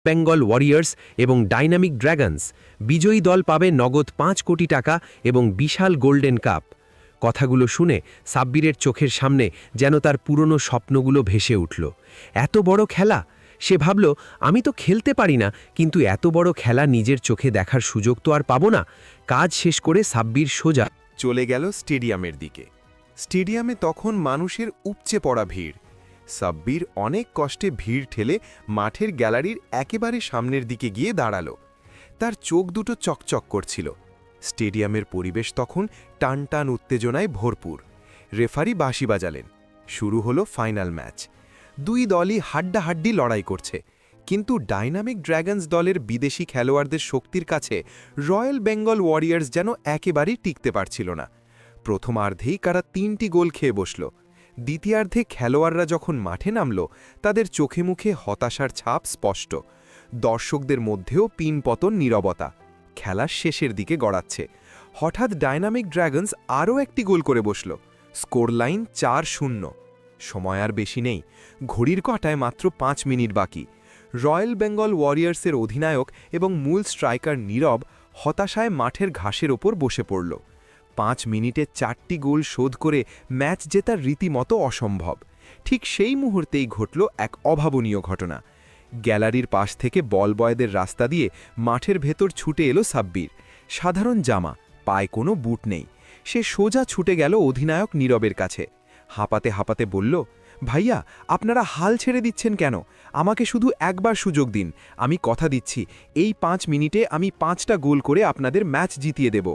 Bengal Warriors এবং dynamic dragons. বিজয়ী দল পাবে নগদ ৫ কোটি টাকা এবং বিশাল গোল্ডেন কাপ। কথাগুলো শুনে সাব্বিরের চোখের সামনে যেন তার পুরনো স্বপ্নগুলো ভেসে উঠল। এত বড় খেলা! সে ভাবল, আমি তো খেলতে পারি না, কিন্তু এত বড় খেলা নিজের চোখে দেখার সুযোগ তো আর পাবো না। কাজ শেষ করে সাব্বির সোজা চলে গেল স্টেডিয়ামের দিকে। স্টেডিয়ামে তখন মানুষের উপচে পড়া ভিড়। সাব্বির অনেক কষ্টে ভিড় ঠেলে মাঠের গ্যালারির একেবারে সামনের দিকে গিয়ে দাঁড়াল। তার চোখ দুটো চকচক করছিল। স্টেডিয়ামের পরিবেশ তখন টানটান উত্তেজনায় ভরপুর। রেফারি বাঁশি বাজালেন। শুরু হলো ফাইনাল ম্যাচ। দুই দলই হাড্ডাহাড্ডি লড়াই করছে, কিন্তু ডাইনামিক ড্রাগনস দলের বিদেশি খেলোয়াড়দের শক্তির কাছে রয়্যাল বেঙ্গল ওয়ারিয়র্স যেন একেবারেই টিকতে পারছিল না। প্রথমার্ধেই কারা ৩টি গোল খেয়ে বসল। দ্বিতীয়ার্ধে খেলোয়াড়রা যখন মাঠে নামল, তাদের চোখে মুখে হতাশার ছাপ স্পষ্ট। দর্শকদের মধ্যেও পিনপতন নীরবতা। খেলা শেষের দিকে গড়াচ্ছে। হঠাৎ ডাইনামিক ড্রাগনস আরও একটি গোল করে বসল। Score line ৪-০। সময় আর বেশি নেই। ঘড়ির কাঁটায় মাত্র ৫ মিনিট বাকি। রয়্যাল বেঙ্গল ওয়ারিয়র্সের অধিনায়ক এবং মূল স্ট্রাইকার নীরব হতাশায় মাঠের ঘাসের ওপর বসে পড়ল। ৫ মিনিটে ৪টি গোল শোধ করে ম্যাচ জেতার রীতিমতো অসম্ভব। ঠিক সেই মুহূর্তেই ঘটল এক অভাবনীয় ঘটনা। গ্যালারির পাশ থেকে বল বয়দের রাস্তা দিয়ে মাঠের ভেতর ছুটে এলো সাব্বির। সাধারণ জামা, পায়ে কোনো বুট নেই। সে সোজা ছুটে গেল অধিনায়ক নীরবের কাছে। হাঁপাতে হাঁপাতে বলল, ভাইয়া, আপনারা হাল ছেড়ে দিচ্ছেন কেন? আমাকে শুধু একবার সুযোগ দিন। আমি কথা দিচ্ছি, এই ৫ মিনিটে আমি ৫টা গোল করে আপনাদের ম্যাচ জিতিয়ে দেব।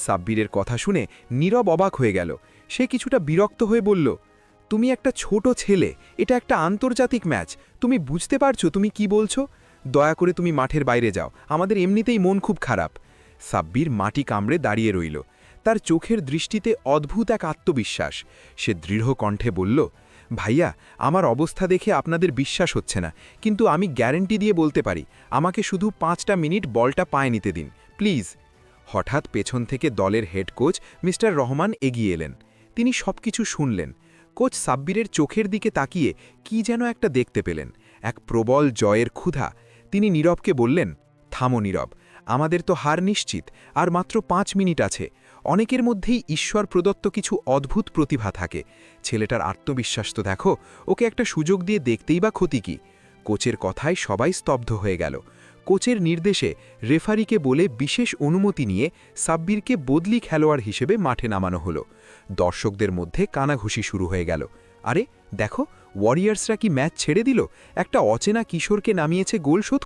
সাব্বিরের কথা শুনে নীরব অবাক হয়ে গেল। সে কিছুটা বিরক্ত হয়ে বলল, তুমি একটা ছোট ছেলে, এটা একটা আন্তর্জাতিক ম্যাচ। তুমি বুঝতে পারছো তুমি কি বলছো? দয়া করে তুমি মাঠের বাইরে যাও, আমাদের এমনিতেই মন খুব খারাপ। সাব্বির মাটি কামড়ে দাঁড়িয়ে রইল। তার চোখের দৃষ্টিতে অদ্ভুত এক আত্মবিশ্বাস। সে দৃঢ় কণ্ঠে বলল, ভাইয়া, আমার অবস্থা দেখে আপনাদের বিশ্বাস হচ্ছে না, কিন্তু আমি গ্যারেন্টি দিয়ে বলতে পারি, আমাকে শুধু ৫টা মিনিট বলটা পায়ে নিতে দিন, প্লিজ। হঠাৎ পেছন থেকে দলের হেড কোচ মিস্টার রহমান এগিয়ে এলেন। তিনি সবকিছু শুনলেন। কোচ সাব্বিরের চোখের দিকে তাকিয়ে কি যেন একটা দেখতে পেলেন, এক প্রবল জয়ের ক্ষুধা। তিনি নীরবকে বললেন, থামো নীরব, আমাদের তো হার নিশ্চিত, আর মাত্র ৫ মিনিট আছে। অনেকের মধ্যেই ঈশ্বর প্রদত্ত কিছু অদ্ভুত প্রতিভা থাকে। ছেলেটার আত্মবিশ্বাস তো দেখো, ওকে একটা সুযোগ দিয়ে দেখতেই বা ক্ষতি কি? কোচের কথায় সবাই স্তব্ধ হয়ে গেল। কোচের নির্দেশে রেফারিকে বলে বিশেষ অনুমতি নিয়ে সাব্বিরকে বদলি খেলোয়াড় হিসেবে মাঠে নামানো হলো। দর্শকদের মধ্যে কানাঘুষি শুরু হয়ে গেল। আরে দেখো, ওয়ারিয়ার্সরা কি ম্যাচ ছেড়ে দিল? একটা অচেনা কিশোরকে নামিয়েছে গোল শোধ